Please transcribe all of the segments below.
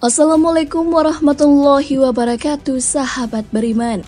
Assalamualaikum warahmatullahi wabarakatuh, sahabat beriman.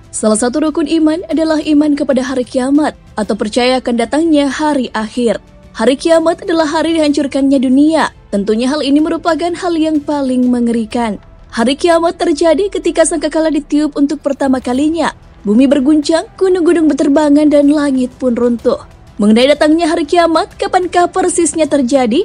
Salah satu rukun iman adalah iman kepada hari kiamat atau percaya akan datangnya hari akhir. Hari kiamat adalah hari dihancurkannya dunia. Tentunya hal ini merupakan hal yang paling mengerikan. Hari kiamat terjadi ketika sangkakala ditiup untuk pertama kalinya. Bumi berguncang, gunung-gunung berterbangan, dan langit pun runtuh. Mengenai datangnya hari kiamat, kapankah persisnya terjadi?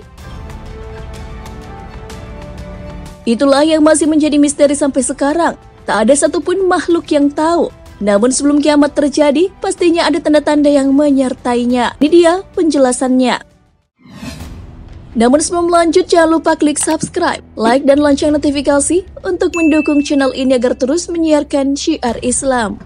Itulah yang masih menjadi misteri sampai sekarang. Tak ada satupun makhluk yang tahu. Namun sebelum kiamat terjadi, pastinya ada tanda-tanda yang menyertainya. Ini dia penjelasannya. Namun sebelum lanjut, jangan lupa klik subscribe, like, dan lonceng notifikasi untuk mendukung channel ini agar terus menyiarkan syiar Islam.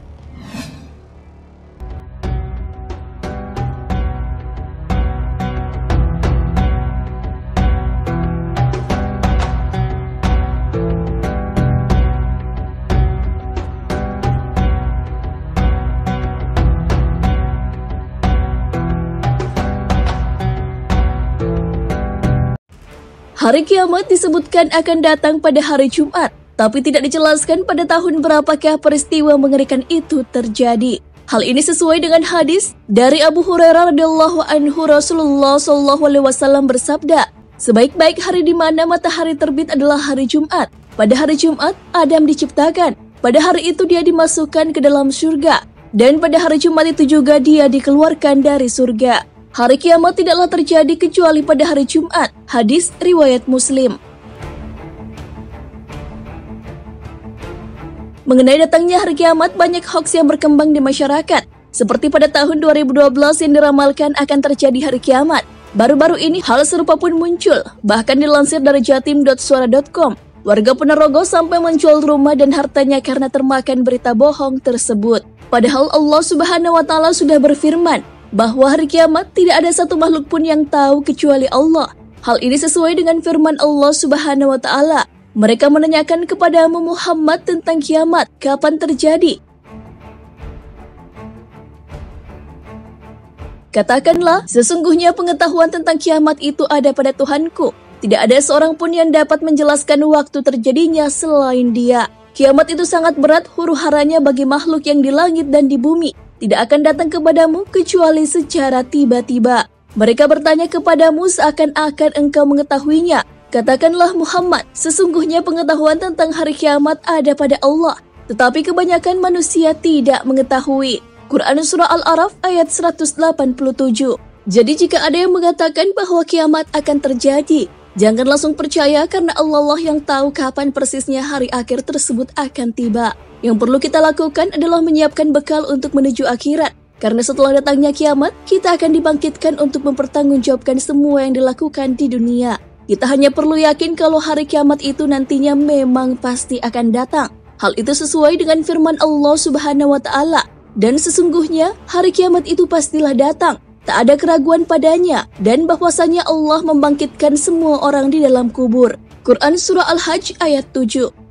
Hari kiamat disebutkan akan datang pada hari Jumat, tapi tidak dijelaskan pada tahun berapakah peristiwa mengerikan itu terjadi. Hal ini sesuai dengan hadis dari Abu Hurairah radhiyallahu anhu. Rasulullah SAW bersabda, sebaik-baik hari di mana matahari terbit adalah hari Jumat. Pada hari Jumat, Adam diciptakan. Pada hari itu dia dimasukkan ke dalam surga. Dan pada hari Jumat itu juga dia dikeluarkan dari surga. Hari kiamat tidaklah terjadi kecuali pada hari Jumat. Hadis riwayat Muslim. Mengenai datangnya hari kiamat, banyak hoaks yang berkembang di masyarakat. Seperti pada tahun 2012 yang diramalkan akan terjadi hari kiamat. Baru-baru ini hal serupa pun muncul. Bahkan dilansir dari jatim.suara.com. Warga Ponorogo sampai menjual rumah dan hartanya karena termakan berita bohong tersebut. Padahal Allah Subhanahu wa Ta'ala sudah berfirman bahwa hari kiamat tidak ada satu makhluk pun yang tahu kecuali Allah. Hal ini sesuai dengan firman Allah Subhanahu wa Ta'ala. Mereka menanyakan kepadamu Muhammad tentang kiamat, kapan terjadi? Katakanlah, sesungguhnya pengetahuan tentang kiamat itu ada pada Tuhanku. Tidak ada seorang pun yang dapat menjelaskan waktu terjadinya selain Dia. Kiamat itu sangat berat huru-haranya bagi makhluk yang di langit dan di bumi. Tidak akan datang kepadamu kecuali secara tiba-tiba. Mereka bertanya kepadamu seakan-akan engkau mengetahuinya. Katakanlah Muhammad, sesungguhnya pengetahuan tentang hari kiamat ada pada Allah. Tetapi kebanyakan manusia tidak mengetahui. Quran Surah Al-A'raf ayat 187. Jadi jika ada yang mengatakan bahwa kiamat akan terjadi, jangan langsung percaya karena Allah yang tahu kapan persisnya hari akhir tersebut akan tiba. Yang perlu kita lakukan adalah menyiapkan bekal untuk menuju akhirat. Karena setelah datangnya kiamat, kita akan dibangkitkan untuk mempertanggungjawabkan semua yang dilakukan di dunia. Kita hanya perlu yakin kalau hari kiamat itu nantinya memang pasti akan datang. Hal itu sesuai dengan firman Allah Subhanahu wa Ta'ala. Dan sesungguhnya hari kiamat itu pastilah datang. Tak ada keraguan padanya. Dan bahwasanya Allah membangkitkan semua orang di dalam kubur. Quran Surah Al-Hajj ayat 7.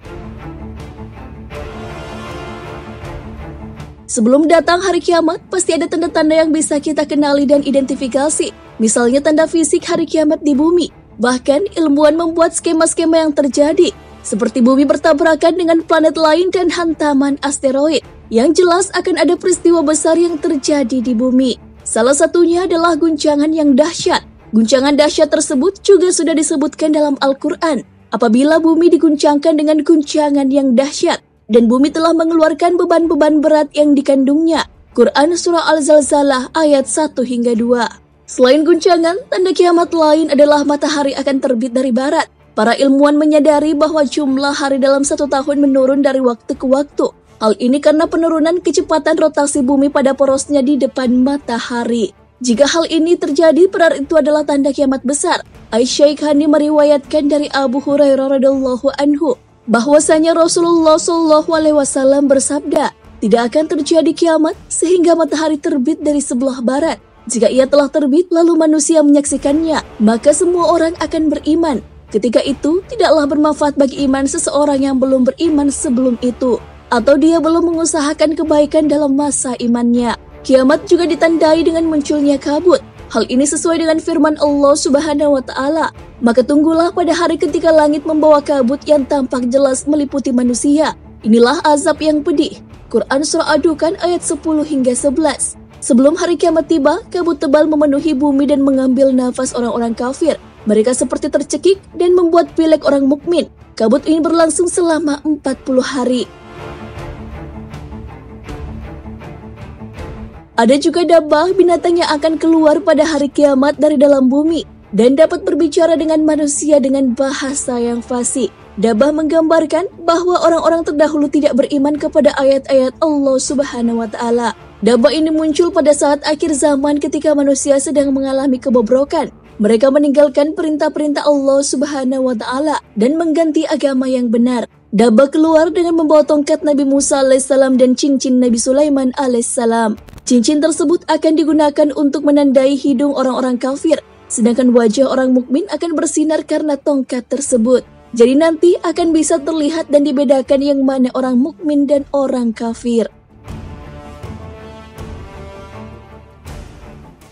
Sebelum datang hari kiamat, pasti ada tanda-tanda yang bisa kita kenali dan identifikasi. Misalnya tanda fisik hari kiamat di bumi. Bahkan ilmuwan membuat skema-skema yang terjadi. Seperti bumi bertabrakan dengan planet lain dan hantaman asteroid. Yang jelas akan ada peristiwa besar yang terjadi di bumi. Salah satunya adalah guncangan yang dahsyat. Guncangan dahsyat tersebut juga sudah disebutkan dalam Al-Quran. Apabila bumi diguncangkan dengan guncangan yang dahsyat. Dan bumi telah mengeluarkan beban-beban berat yang dikandungnya. Quran Surah Al-Zalzalah ayat 1 hingga 2. Selain guncangan, tanda kiamat lain adalah matahari akan terbit dari barat. Para ilmuwan menyadari bahwa jumlah hari dalam satu tahun menurun dari waktu ke waktu. Hal ini karena penurunan kecepatan rotasi bumi pada porosnya di depan matahari. Jika hal ini terjadi, berarti itu adalah tanda kiamat besar. Aisyaikhani meriwayatkan dari Abu Hurairah radhiyallahu anhu bahwasanya Rasulullah SAW bersabda, tidak akan terjadi kiamat sehingga matahari terbit dari sebelah barat. Jika ia telah terbit lalu manusia menyaksikannya, maka semua orang akan beriman. Ketika itu tidaklah bermanfaat bagi iman seseorang yang belum beriman sebelum itu, atau dia belum mengusahakan kebaikan dalam masa imannya. Kiamat juga ditandai dengan munculnya kabut. Hal ini sesuai dengan firman Allah Subhanahu wa Ta'ala. Maka tunggulah pada hari ketika langit membawa kabut yang tampak jelas meliputi manusia. Inilah azab yang pedih. Quran Surah Ad-Dukhan ayat 10 hingga 11. Sebelum hari kiamat tiba, kabut tebal memenuhi bumi dan mengambil nafas orang-orang kafir. Mereka seperti tercekik dan membuat pilek orang mukmin. Kabut ini berlangsung selama 40 hari. Ada juga dabbah, binatang yang akan keluar pada hari kiamat dari dalam bumi dan dapat berbicara dengan manusia dengan bahasa yang fasih. Dabbah menggambarkan bahwa orang-orang terdahulu tidak beriman kepada ayat-ayat Allah Subhanahu wa Ta'ala. Dabbah ini muncul pada saat akhir zaman ketika manusia sedang mengalami kebobrokan. Mereka meninggalkan perintah-perintah Allah Subhanahu wa Ta'ala dan mengganti agama yang benar. Dabbah keluar dengan membawa tongkat Nabi Musa alaihissalam dan cincin Nabi Sulaiman alaihissalam. Cincin tersebut akan digunakan untuk menandai hidung orang-orang kafir, sedangkan wajah orang mukmin akan bersinar karena tongkat tersebut. Jadi nanti akan bisa terlihat dan dibedakan yang mana orang mukmin dan orang kafir.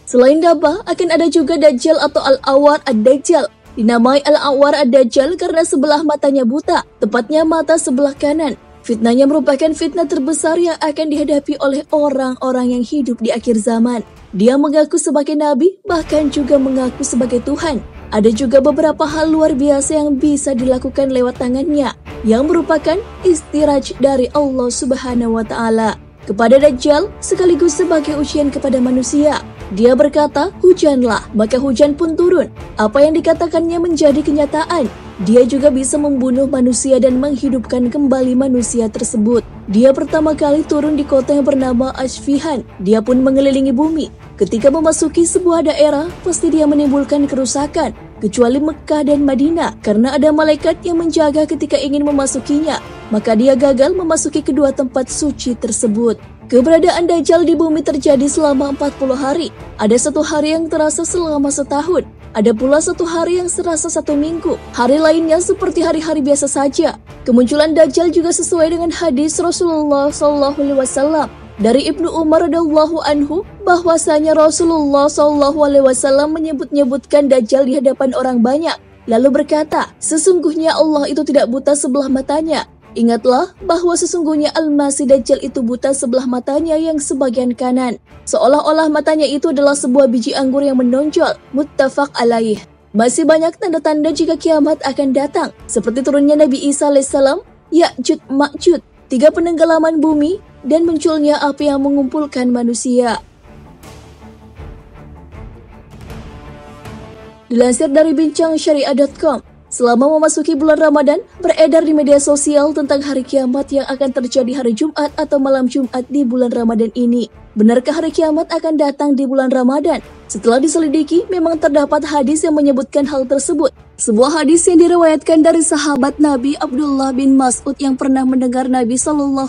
Selain dabbah, akan ada juga Dajjal atau Al-Awwar Ad-Dajjal. Dinamai Al-Awwar Ad-Dajjal karena sebelah matanya buta, tepatnya mata sebelah kanan. Fitnahnya merupakan fitnah terbesar yang akan dihadapi oleh orang-orang yang hidup di akhir zaman. Dia mengaku sebagai nabi, bahkan juga mengaku sebagai Tuhan. Ada juga beberapa hal luar biasa yang bisa dilakukan lewat tangannya, yang merupakan istiraj dari Allah Subhanahu wa Ta'ala kepada Dajjal sekaligus sebagai ujian kepada manusia. Dia berkata, hujanlah, maka hujan pun turun. Apa yang dikatakannya menjadi kenyataan. Dia juga bisa membunuh manusia dan menghidupkan kembali manusia tersebut. Dia pertama kali turun di kota yang bernama Asfihan. Dia pun mengelilingi bumi. Ketika memasuki sebuah daerah, pasti dia menimbulkan kerusakan, kecuali Mekah dan Madinah, karena ada malaikat yang menjaga ketika ingin memasukinya. Maka dia gagal memasuki kedua tempat suci tersebut. Keberadaan Dajjal di bumi terjadi selama 40 hari. Ada satu hari yang terasa selama setahun. Ada pula satu hari yang serasa 1 minggu. Hari lainnya seperti hari-hari biasa saja. Kemunculan Dajjal juga sesuai dengan hadis Rasulullah SAW dari Ibnu Umar radhiyallahu anhu bahwasanya Rasulullah SAW menyebut-nyebutkan Dajjal di hadapan orang banyak. Lalu berkata, sesungguhnya Allah itu tidak buta sebelah matanya. Ingatlah bahwa sesungguhnya Al-Masih Dajjal itu buta sebelah matanya yang sebagian kanan. Seolah-olah matanya itu adalah sebuah biji anggur yang menonjol. Muttafaq alaih. Masih banyak tanda-tanda jika kiamat akan datang, seperti turunnya Nabi Isa alaihissalam, Ya'jud Ma'jud, 3 penenggelaman bumi, dan munculnya api yang mengumpulkan manusia. Dilansir dari bincangsyariah.com, selama memasuki bulan Ramadan, beredar di media sosial tentang hari kiamat yang akan terjadi hari Jumat atau malam Jumat di bulan Ramadan ini. Benarkah hari kiamat akan datang di bulan Ramadan? Setelah diselidiki, memang terdapat hadis yang menyebutkan hal tersebut. Sebuah hadis yang diriwayatkan dari sahabat Nabi Abdullah bin Mas'ud yang pernah mendengar Nabi SAW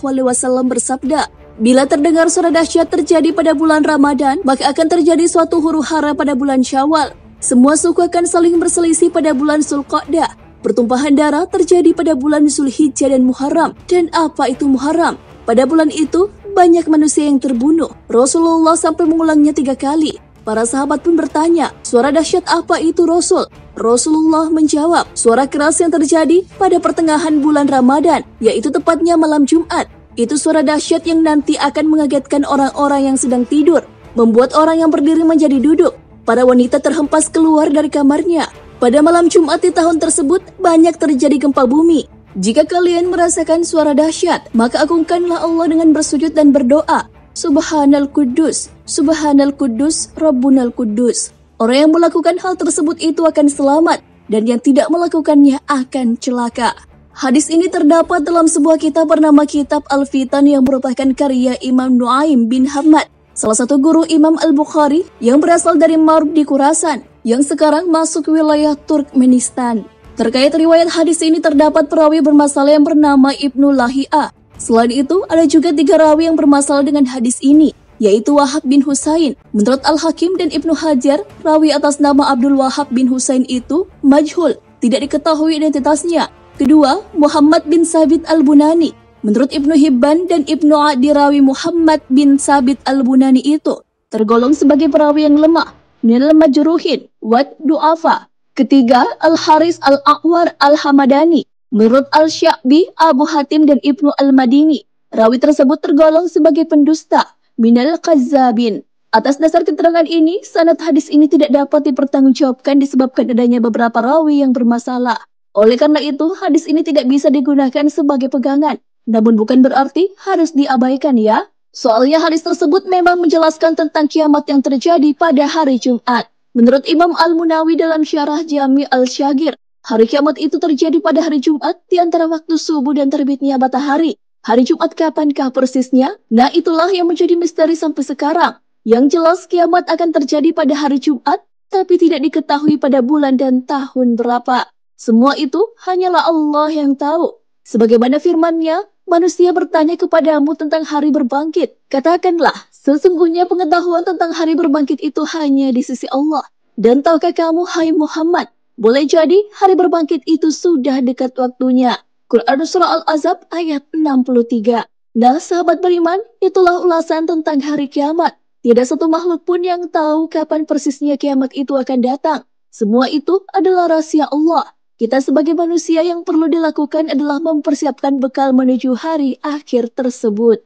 bersabda, bila terdengar suara dahsyat terjadi pada bulan Ramadan, maka akan terjadi suatu huru-hara pada bulan Syawal. Semua suku akan saling berselisih pada bulan Zulqa'dah. Pertumpahan darah terjadi pada bulan Zulhijjah dan Muharram. Dan apa itu Muharram? Pada bulan itu, banyak manusia yang terbunuh. Rasulullah sampai mengulangnya 3 kali. Para sahabat pun bertanya, suara dahsyat apa itu Rasul? Rasulullah menjawab, suara keras yang terjadi pada pertengahan bulan Ramadan, yaitu tepatnya malam Jumat. Itu suara dahsyat yang nanti akan mengagetkan orang-orang yang sedang tidur, membuat orang yang berdiri menjadi duduk. Para wanita terhempas keluar dari kamarnya. Pada malam Jumat di tahun tersebut, banyak terjadi gempa bumi. Jika kalian merasakan suara dahsyat, maka agungkanlah Allah dengan bersujud dan berdoa. Subhanal Quddus, Subhanal Quddus, Rabbunal Quddus. Orang yang melakukan hal tersebut itu akan selamat, dan yang tidak melakukannya akan celaka. Hadis ini terdapat dalam sebuah kitab bernama Kitab Al-Fitan yang merupakan karya Imam Nuaim bin Hamad, salah satu guru Imam Al-Bukhari yang berasal dari Marb di Khurasan, yang sekarang masuk wilayah Turkmenistan. Terkait riwayat hadis ini terdapat perawi bermasalah yang bernama Ibnu Lahia. Selain itu, ada juga 3 rawi yang bermasalah dengan hadis ini, yaitu Wahab bin Husain. Menurut Al-Hakim dan Ibnu Hajar, rawi atas nama Abdul Wahab bin Husain itu majhul, tidak diketahui identitasnya. Kedua, Muhammad bin Sabit Al-Bunani. Menurut Ibnu Hibban dan Ibnu Adi, rawi Muhammad bin Sabit Al-Bunani itu tergolong sebagai perawi yang lemah. minal majruhin wad du'afa. Ketiga, Al-Haris Al-Aqwar Al-Hamadani. Menurut Al-Sya'bi, Abu Hatim dan Ibnu Al-Madini, rawi tersebut tergolong sebagai pendusta, minal kazzabin. Atas dasar keterangan ini, sanad hadis ini tidak dapat dipertanggungjawabkan disebabkan adanya beberapa rawi yang bermasalah. Oleh karena itu, hadis ini tidak bisa digunakan sebagai pegangan. Namun bukan berarti harus diabaikan ya. Soalnya hadis tersebut memang menjelaskan tentang kiamat yang terjadi pada hari Jumat. Menurut Imam Al-Munawi dalam syarah Jami Al-Syagir, hari kiamat itu terjadi pada hari Jumat di antara waktu subuh dan terbitnya matahari. Hari Jumat kapankah persisnya? Nah, itulah yang menjadi misteri sampai sekarang. Yang jelas kiamat akan terjadi pada hari Jumat, tapi tidak diketahui pada bulan dan tahun berapa. Semua itu hanyalah Allah yang tahu. Sebagaimana firman-Nya, manusia bertanya kepadamu tentang hari berbangkit. Katakanlah, sesungguhnya pengetahuan tentang hari berbangkit itu hanya di sisi Allah. Dan tahukah kamu, hai Muhammad, boleh jadi hari berbangkit itu sudah dekat waktunya. Quran Surah Al-Ahzab ayat 63. Nah, sahabat beriman, itulah ulasan tentang hari kiamat. Tidak satu makhluk pun yang tahu kapan persisnya kiamat itu akan datang. Semua itu adalah rahasia Allah. Kita sebagai manusia yang perlu dilakukan adalah mempersiapkan bekal menuju hari akhir tersebut.